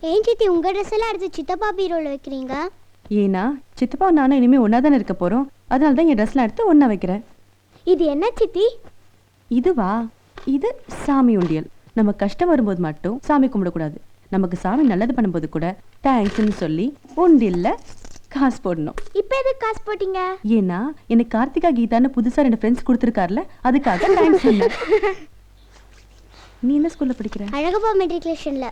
ஏன் சித்தி உங்க ட்ரெஸ் எல்லாம் எடுத்து சித்தப்பா பீரோல வைக்கிறீங்க? ஏன்னா சித்தப்பா நானும் இனிமே ஒன்னா தானே இருக்க போறோம், அதனால தான் என் ட்ரெஸ்லாம் எடுத்து ஒன்னா வைக்கிறேன். இது என்ன சித்தி? இதுவா? இது சாமி உண்டியல். நம்ம கஷ்டம் வரும்போது மட்டும் சாமி கும்பிடக்கூடாது, நமக்கு சாமி நல்லது பண்ணும்போது கூட தேங்க்ஸ்ன்னு சொல்லி உண்டியல்ல காசு போடணும். இப்போ எதுக்கு காசு போட்டீங்க? ஏன்னா எனக்கு கார்த்திகா கீதான்னு புதுசா 2 ஃப்ரெண்ட்ஸ் கொடுத்துருக்காருல, அதுக்காக தேங்க்ஸ் சொன்னேன். நீ என்ன ஸ்கூல்ல படிக்கிற? அழகப்பா மெட்ரிகுலேஷன்ல.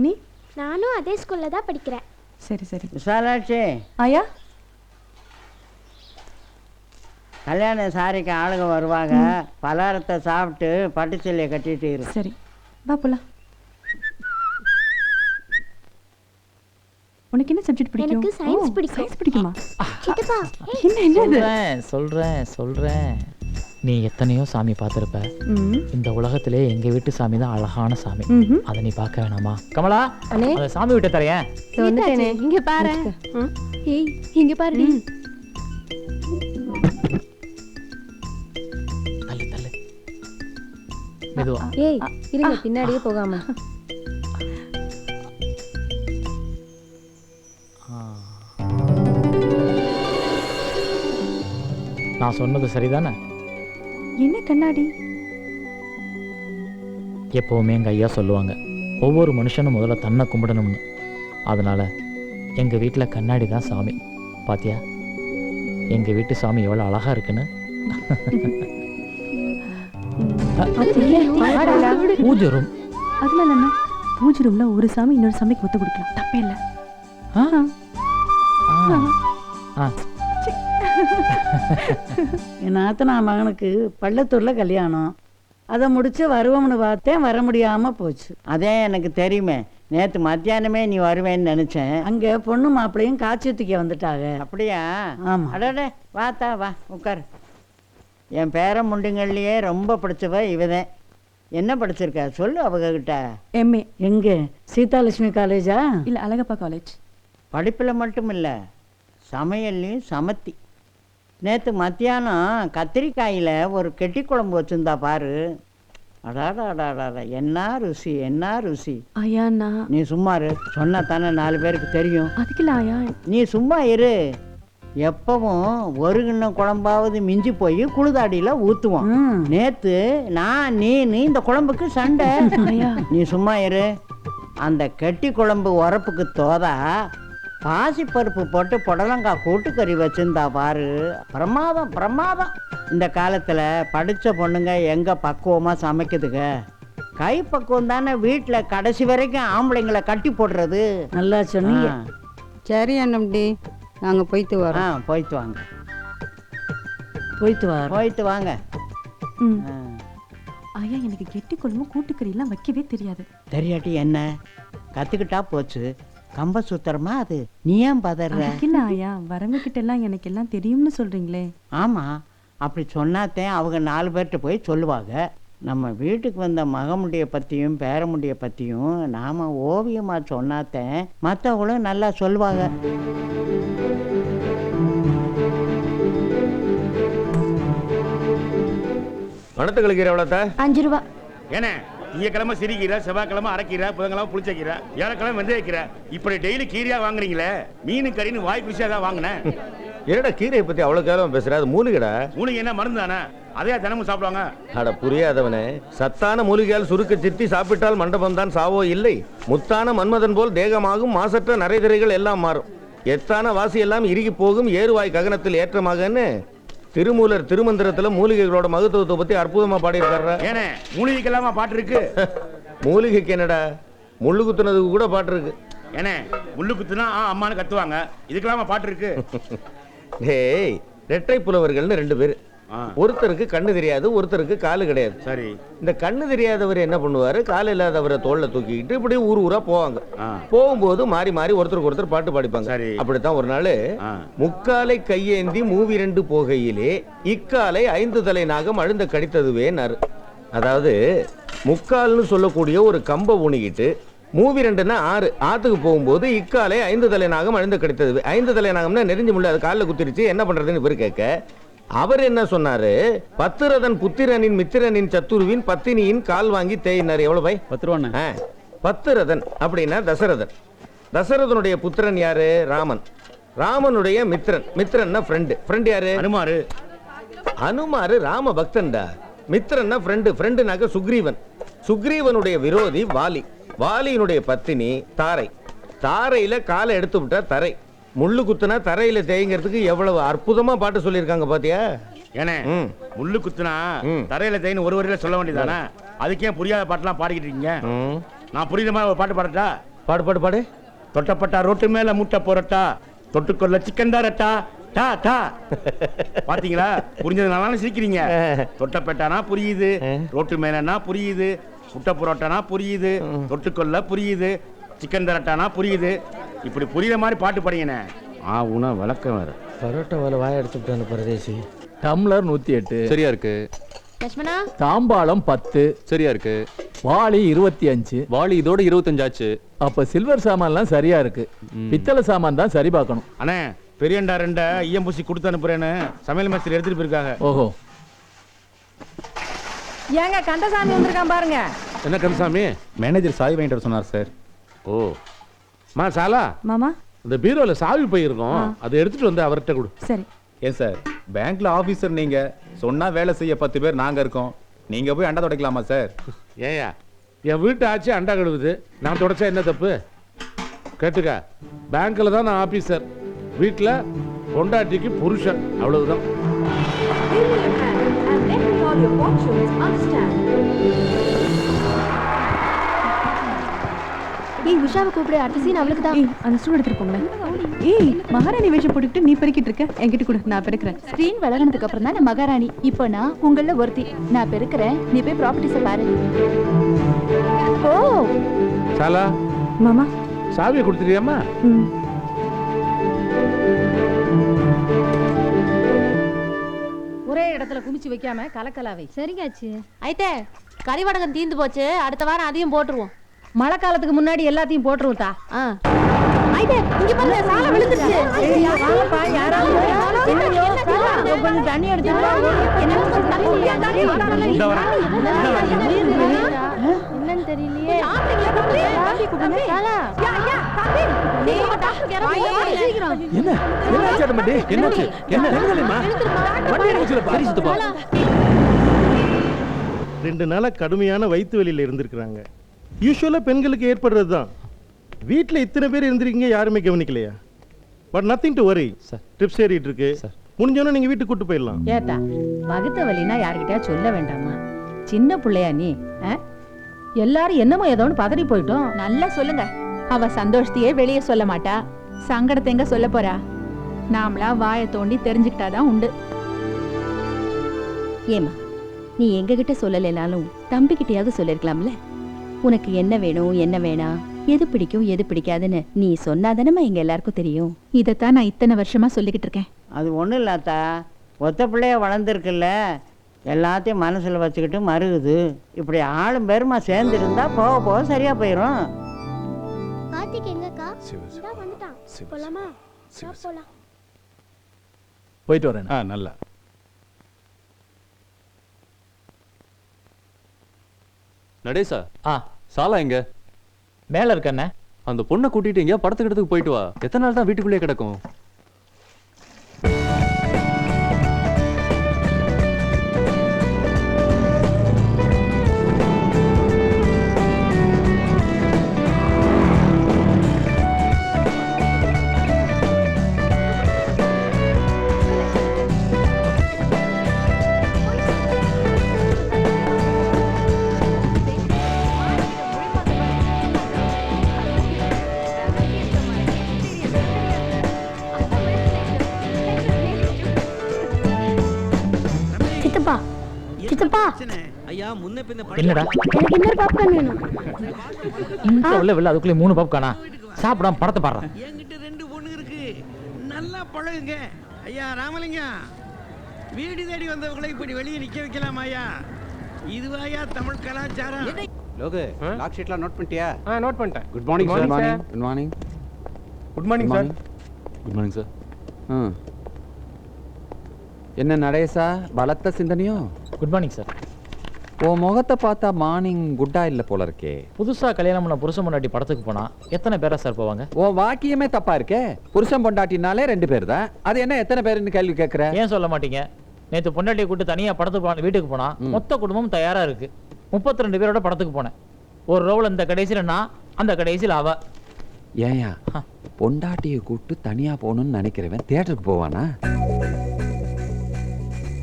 நீ? நானும் அதே ஸ்கூல்ல தான் படிக்கிறேன். சரி சரி. விசாலாட்சி, ஆயா கல்யாண சாரிக்கு ஆளுங்க வருவாங்க, பலகாரத்தை சாப்பிட்டு பட்டுச்சல்லையை கட்டிட்டு இரு. சரி வா போலாம். உனக்கு என்ன சப்ஜெக்ட் பிடிக்கும்? எனக்கு சயின்ஸ் பிடிக்கும். சயின்ஸ் பிடிக்குமா? சித்தப்பா சொல்றேன் நீ எத்தனையோ சாமி பார்த்திருப்ப. இந்த உலகத்திலே எங்க வீட்டு சாமி தான் அழகான சாமி. அதை நீ பார்க்க வேணாமா? கமலா, அந்த சாமி விட்டு தரேன். வந்துட்டேனே. இங்க பாரு. ஏய் இங்க பாருடி. தள்ளு தள்ளு மெதுவா. ஏய் இருங்க, பின்னாடியே போகாம. நான் சொன்னது சரிதானே? என்ன கண்ணாடி? எப்போவுமே எங்கள் ஐயா சொல்லுவாங்க, ஒவ்வொரு மனுஷனும் முதல்ல தன்னை கும்பிடணும்னு. அதனால் எங்கள் வீட்டில் கண்ணாடி தான் சாமி. பாத்தியா எங்கள் வீட்டு சாமி எவ்வளோ அழகாக இருக்குன்னு. பூஜை ரூம். அதனால என்ன? பூஜை ரூம்ல ஒரு சாமி இன்னொரு சாமிக்கு ஒத்து கொடுக்கலாம், தப்பே இல்லை. என் நாத்தனா மகனுக்கு பள்ளத்தூரில் கல்யாணம். அதை முடிச்சு வருவோம்னு பார்த்தேன், வர முடியாமல் போச்சு. அதே எனக்கு தெரியுமே, நேற்று மத்தியானமே நீ வருவேன்னு நினச்சேன். அங்கே பொண்ணு மாப்பிள்ளையும் காட்சியத்துக்கு வந்துட்டாங்க. அப்படியா? ஆமாம். அடடே, வாத்தா வா உட்கார். என் பேர முண்டுங்கள்லையே ரொம்ப பிடிச்சவ இவதேன். என்ன படிச்சிருக்க சொல்லு அவகிட்ட. எம்ஏ. எங்கே? சீதாலட்சுமி காலேஜா? இல்லை அழகப்பா காலேஜ். படிப்பில் மட்டும் இல்லை, சமையல்லையும் சமத்தி. நேற்று மத்தியானம் கத்திரிக்காயில் ஒரு கெட்டி குழம்பு வச்சுருந்தா பாரு. அடாடா அடாடா, என்ன ருசி என்ன ருசி. ஐயாண்ணா நீ சும்மா இரு, சொன்னா தானே 4 பேருக்கு தெரியும். அதுக்கு இல்லை ஆயா, நீ சும்மா இரு. எப்பவும் ஒரு கிண்ணம் குழம்பாவது மிஞ்சி போய் குளிதாடியில் ஊற்றுவோம். நேற்று நீ இந்த குழம்புக்கு சண்டை. நீ சும்மா இரு. அந்த கெட்டி குழம்பு உரப்புக்கு தோதா பாசிப்பருப்பு போட்டு புடலங்காய் கூட்டுக்கறி வச்சுருந்தா பாரு. பிரமாதம் பிரமாதம். இந்த காலத்தில் படித்த பொண்ணுங்க எங்கே பக்குவமாக சமைக்குதுங்க? கை பக்குவம் தானே வீட்டில் கடைசி வரைக்கும் ஆம்பளைங்களை கட்டி போடுறது. நல்லா சொன்னீங்க. சரி அண்ணம்டி, நாங்கள் போயிட்டு வரோம். போயிட்டு வாங்க. போயிட்டு வாங்க. ஐயா எனக்கு கெட்டி குழம்பு கூட்டுக்கறியெல்லாம் வைக்கவே தெரியாது. தெரியாட்டி என்ன, கற்றுக்கிட்டா போச்சு. கம்ப சுத்தரமா அது. நீ ஏன் பதற? இல்ல ஆயா, வரவங்க கிட்ட எல்லாம் எனக்கு எல்லாம் தெரியும்னு சொல்றீங்களே. ஆமா, அப்படி சொன்னாத்தேன் அவங்க 4 பேர்கிட்ட போய் சொல்லுவாங்க. நம்ம வீட்டுக்கு வந்த மகமுடியை பற்றியும் பேரமுடியை பற்றியும் நாம் ஓவியமாக சொன்னாத்தேன் மற்றவங்களும் நல்லா சொல்லுவாங்க. மணத்துக்கள் கீரை எவ்வளோத்த? 5 ரூபா. ஏன்னா திங்கக்கிழமை சிரிக்கீரை, செவ்வாய்க்கிழமை அரைக்கீரை, புதன்கிழமை புளிச்சக்கீரை, ஏழக்கிழமை வெந்தயக்கீரை, இப்படி டெய்லி கீரையா வாங்குறீங்களே. மீன் கறின்னு வாய் குசியா தான் வாங்கினேன். என்னடா கீரையை பத்தி அவ்வளவு கேவலமா பேசுற? அது மூலிகைடா. மூலிகை என்ன மருந்து தானே, அதையா தினமும் சாப்பிடுவாங்க? அட புரியாதவனே, சத்தான மூலிகையால் சுருக்க சித்தி சாப்பிட்டால் மண்டபம் தான் சாவோ இல்லை. முத்தான மன்மதன் போல் தேகமாகும், மாசற்ற நரைதிரைகள் எல்லாம் மாறும். எத்தான வாசி எல்லாம் இறுகி போகும், ஏறுவாய் ககனத்தில் ஏற்றமாகன்னு திருமூலர் திருமந்திரத்துல மூலிகைகளோட மகத்துவத்தை பத்தி அற்புதமா பாடியிருக்காரு. ஏனே மூலிகைக்கெல்லாமா பாட்டு இருக்கு? மூலிகைக்கு என்னடா, முள்ளு குத்துனதுக்கு கூட பாட்டு இருக்கு. ஏனே முள்ளு குத்துனா அம்மானு கத்துவாங்க, இதுக்கெல்லாமா பாட்டு இருக்கு? ஏய், ரெட்டை புலவர்கள்னு 2 பேர். ஒருத்தருக்கு கண்ணு தெரியாது, ஒருத்தருக்கு காலு கிடையாது. சரி, இந்த கண்ணு தெரியாதவர் என்ன பண்ணுவாரு, கால் இல்லாதவரை தோல்ல தூக்கிக்கிட்டு இப்படி ஊர் ஊரா போவாங்க. போகும்போது மாறி மாறி ஒருத்தருக்கு ஒருத்தர் பாட்டு பாடிப்பாங்க. அப்படித்தான் ஒரு நாள், முக்காலை கையேந்தி மூவிரண்டு போகையிலே இக்காலை 5 தலை நாகம் அழுந்த கடித்ததுவேன்னாரு. அதாவது முக்கால்னு சொல்லக்கூடிய ஒரு கம்பை ஊனிக்கிட்டு மூவிரண்டுன்னா 6 ஆத்துக்கு போகும்போது இக்காலை 5 தலை நாகம் அழுந்த கடித்தது. 5 தலை நாகம்னா நெறிஞ்சு முள்ள, அது காலில் குத்திருச்சு, என்ன பண்றதுன்னு இவர் கேட்க, அவர் என்ன சொன்னாரு, பத்திரதன் புத்திரனின் மித்திரனின் சத்துருவின் பத்தினியின் கால் வாங்கி தேயினார். எவ்வளவு பை? 10 ரூபா. பத்திரதன் அப்படின்னா தசரதன். தசரதனுடைய புத்திரன் யாரு? ராமன். ராமனுடைய மித்ரன். மித்ரன்னா ஃப்ரெண்டு. ஃப்ரெண்ட் யாரு? அனுமாரு. அனுமாரு ராம பக்தன்டா. மித்ரன்னா ஃப்ரெண்டு. ஃப்ரெண்டுனாக்க சுக்ரீவன். சுக்ரீவனுடைய விரோதி வாலி. வாலியினுடைய பத்தினி தாரை. தாரையில காலை எடுத்து விட்டா தரை. முள்ளு குத்துனா தரையில தேய்ங்கிறதுக்கு எவ்வளவு அற்புதமா பாட்டு சொல்லியிருக்காங்க பாத்தியா? ஏனே முள்ளு குத்துனா தரையில தேய்னு ஒரு வரையில சொல்ல வேண்டியதானே? அதுக்கே புரியாத பாட்டுலாம் பாடிக்கிட்டு இருக்கீங்க. நான் புரியுற மாதிரி ஒரு பாட்டு பாடட்டா? பாடு பாடு பாடு. தொட்டப்பட்டா ரோட்டு மேல முட்டை போறட்டா, தொட்டுக்கொள்ள சிக்கன் தாரட்டா, டா டா. பாத்தீங்களா? புரிஞ்சதுனால சிரிக்கிறீங்க. தொட்டப்பட்டானா புரியுது, ரோட்டு மேலனா புரியுது, முட்டை புரோட்டானா புரியுது, தொட்டுக்கொள்ள புரியுது, சிக்கன் தரட்டானா புரியுது. இப்படி புரியுற மாதிரி பாட்டு பாடிங்கண்ணே. உணா விளக்கம் வேற. பரோட்டா வேலை வாய எடுத்துட்டான பரதேசி. டம்ளர் 108 சரியா இருக்கு. லட்சுமணா தாம்பாளம் 10 சரியா இருக்கு. வாளி 25. வாளி இதோட 25 ஆச்சு. அப்ப சில்வர் சாமான்லாம் சரியா இருக்கு. பித்தளை சாமான் தான் சரி பார்க்கணும். அண்ணே பெரியண்டா 2 ஈயம்பூசி கொடுத்து அனுப்புறேன்னு சமையல் மேஸ்திரி எடுத்துட்டு போயிருக்காங்க. ஓஹோ. ஏங்க கந்தசாமி வந்திருக்கான் பாருங்க. என்ன கந்தசாமி? மேனேஜர் சாவி வாங்கிட்டு வர சொன்னார் சார். ஓ மா சாலா, மாமா. இந்த பீரோல சாவி போயிருக்கோம், அதை எடுத்துட்டு வந்து அவர்கிட்ட கொடு. சரி. ஏன் சார், பேங்க்ல ஆபீசர் நீங்க, சொன்னா வேலை செய்ய 10 பேர் நாங்க இருக்கோம். நீங்க போய் அண்டா துடைக்கலாமா சார்? ஏயா என் வீட்டு ஆச்சு அண்டா கழுவுது, நான் தொடச்சா என்ன தப்பு? கேட்டுக்க, பேங்க்ல தான் நான் ஆபீசர், வீட்டுல பொண்டாட்டிக்கு புருஷன், அவ்வளவுதான். ஏய் உஷாவை கூப்பிடு, அடுத்த சீன் அவளுக்கு தான். அந்த ஸ்டூல் எடுத்துட்டு போங்களேன். ஏய் மகாராணி வேஷம் போட்டுக்கிட்டு நீ பெருக்கிட்டு இருக்க, என்கிட்ட கொடு, நான் பெருக்கிறேன். ஸ்கிரீன் வளர்னதுக்கு அப்புறம் தான் நான் மகாராணி. இப்போ நான் உங்கள ஒருத்தி. நான் பெருக்கிறேன், நீ போய் ப்ராப்பர்ட்டிஸை பாரு. ஓ சாலா மாமா சாவியை கொடுத்துட்டியாமா? ஒரே இடத்துல குமிச்சு வைக்காம கலக்கலாவை. சரிங்காச்சு. ஐத்தே கறிவடகம் தீந்து போச்சு, அடுத்த வாரம் அதையும் போட்டுருவோம். மழை காலத்துக்கு முன்னாடி எல்லாத்தையும் போட்டுருவோம் தா. ஐத்தே இங்க பாருங்க, சாலை விழுந்துருச்சு. வாங்கப்பா, யாராவது கொஞ்சம் தண்ணி எடுத்துட்டு என்னன்னு தெரியலையே. என்ன என்னாச்சு அடமண்டி? என்னாச்சு? என்ன என்னமா? வண்டி எடுச்சுல பாரு சுத்தப்பா. 2 நாளா கடுமையான வயிற்று வலியில இருந்திருக்கிறாங்க. யூசுவலா பெண்களுக்கு ஏற்படுறது தான். வீட்டில் இத்தனை பேர் இருந்திருக்கீங்க, யாருமே கவனிக்கலையா? But nothing to worry. Drips ஏறிட்டு இருக்கு, முடிஞ்சோன்னா நீங்க வீட்டுக்கு கூட்டு போயிடலாம். ஏத்தா வகுத்த வலினா யார்கிட்டயா சொல்ல வேண்டாமா? சின்ன பிள்ளையா நீ? எல்லாரும் என்னமோ ஏதோன்னு பதறி போயிட்டோம். நல்லா சொல்லுங்க. அவ சந்தோஷத்தையே வெளியே சொல்ல மாட்டா, சங்கடத்தை எங்க சொல்ல போறா? நாமளா வாயை தோண்டி தெரிஞ்சுக்கிட்டாதான் உண்டு. ஏமா நீ எங்ககிட்ட சொல்லலைனாலும் தம்பிக்கிட்டையாவது சொல்லிருக்கலாம்ல. உனக்கு என்ன வேணும் என்ன வேணாம், எது பிடிக்கும் எது பிடிக்காதுன்னு நீ சொன்னாதானமா எங்க எல்லாருக்கும் தெரியும். இதைத்தான் நான் இத்தனை வருஷமா சொல்லிக்கிட்டு இருக்கேன். அது ஒன்றும் இல்லாத்தா, ஒத்த பிள்ளைய வளர்ந்துருக்குல்ல, எல்லாத்தையும் மனசில் வச்சுக்கிட்டு மருகுது. இப்படி ஆளும் பேருமா சேர்ந்து இருந்தா போக போக சரியா போயிடும். கார்த்திக் எங்கக்கா? வந்துட்டான். போலாமா? போலாம். போயிட்டு வரேன். நல்லா. நடேசா, சாலா எங்க? மேல இருக்கண்ணே. அந்த பொண்ணை கூட்டிட்டு எங்கேயா படத்துக்கு இடத்துக்கு போயிட்டு வா. எத்தனை நாள் தான் வீட்டுக்குள்ளே கிடக்கும்? சித்தப்பா சித்தப்பா என்னடா எனக்கு இன்னொரு பாப்கார்ன் வேணும். இந்த உள்ள வெளில அதுக்குள்ளே 3 பாப்கார்னா? சாப்பிடாம படத்தை பாடுறான். என்கிட்ட 2 பொண்ணு இருக்கு, நல்லா பழகுங்க. ஐயா ராமலிங்கம், வீடு தேடி வந்தவங்களை இப்படி வெளியே நிக்க வைக்கலாம் ஐயா? இதுவாயா தமிழ் கலாச்சாரம்? லோகு, லாக் ஷீட்லாம் நோட் பண்ணிட்டியா? நோட் பண்ணிட்டேன். Good morning sir. Good morning. Good morning. Good morning sir. Good morning sir. என்ன நடேசா, பலத்த சிந்தனையோ? Good morning sir. உன் முகத்தை பார்த்தா மார்னிங் குட்டா இல்ல போல இருக்கே. புதுசா கல்யாணம் பண்ண புருஷன் பொண்டாட்டி படத்துக்கு போனா எத்தனை பேரா சார் போவாங்க? உன் வாக்கியமே தப்பா இருக்கே. புருஷன் பொண்டாட்டினாலே 2 பேர் தான். அது என்ன எத்தனை பேருன்னு கேள்வி கேட்கற? ஏன் சொல்ல மாட்டீங்க? நேத்து பொண்டாட்டியை கூட்டு தனியா படத்துக்கு போன வீட்டுக்கு போனா மொத்த குடும்பம் தயாரா இருக்கு. 32 பேரோட படத்துக்கு போனேன். ஒரு ரோல் இந்த கடைசியில நான், அந்த கடைசியில அவ. ஏயா பொண்டாட்டியை கூப்பிட்டு தனியா போகணும்னு நினைக்கிறவன் தியேட்டருக்கு போவானா?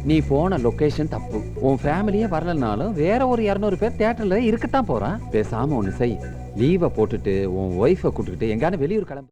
நீ போன லொகேஷன் தப்பு. உன் ஃபேமிலியே வரலனாலும் வேற ஒரு 200 பேர் தியேட்டர்ல இருக்கத்தான் போறான். பேசாம ஒண்ணு செய், லீவை போட்டுட்டு உன் ஒய்ஃபை கூட்டுக்கிட்டு எங்கான வெளியூர் கிளம்பு.